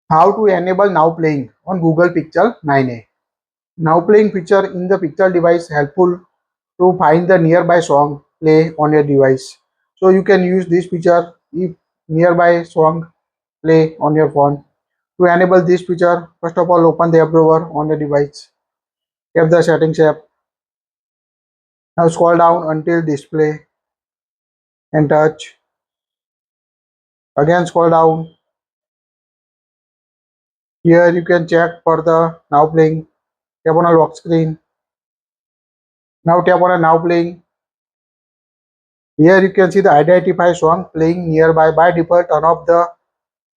How to enable now playing on Google Pixel 9a. Now playing feature in the Pixel device helpful to find the nearby song play on your device. So you can use this feature if nearby song play on your phone. To enable this feature, first of all open the app drawer on the device. Tap the settings app. Now scroll down until display and touch. Again scroll down. Here you can check for the now playing. Tap on a lock screen. Now tap on a now playing. Here you can see the identify song playing nearby. By default, turn off the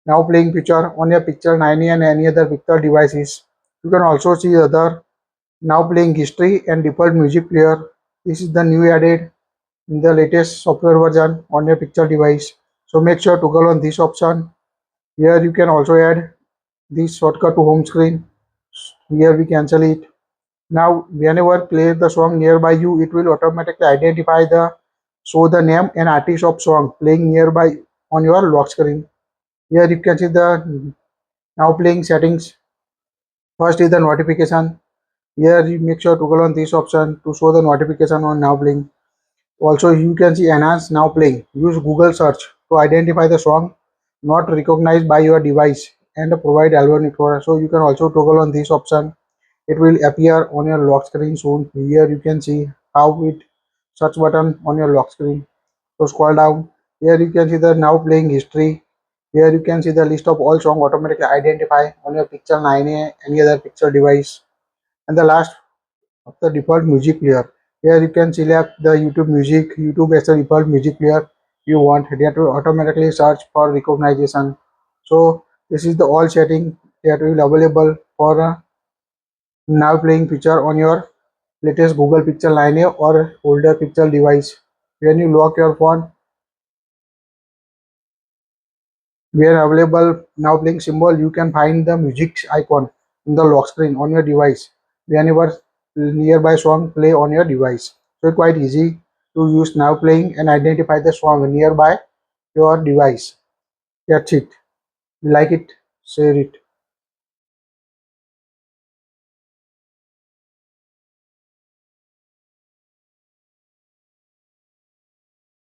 now playing feature on your Pixel 9a and any other Pixel devices. You can also see other now playing history and default music player. This is the new added in the latest software version on your Pixel device. So make sure to toggle on this option. Here you can also add this shortcut to home screen. Here we cancel it. Now whenever play the song nearby you, it will automatically identify the show the name and artist of song playing nearby on your lock screen. Here you can see the now playing settings. First is the notification. Here you make sure to go on this option to show the notification on now playing. Also you can see enhance now playing. Use Google search to identify the song not recognized by your device and provide album explorer. So you can also toggle on this option. It will appear on your lock screen soon. Here you can see how it search button on your lock screen. So scroll down. Here you can see the now playing history. Here you can see the list of all songs automatically identify on your Pixel 9a any other Pixel device. And the last of the default music player. Here you can select the YouTube music. YouTube as the default music player you want. That will automatically search for recognition. So this is the all setting that will available for now playing feature on your latest Google Pixel 9a or older Pixel device. When you lock your phone, where available now playing symbol, you can find the music icon in the lock screen on your device. Whenever nearby song play on your device. So it's quite easy to use now playing and identify the song nearby your device. That's it. Like it, share it.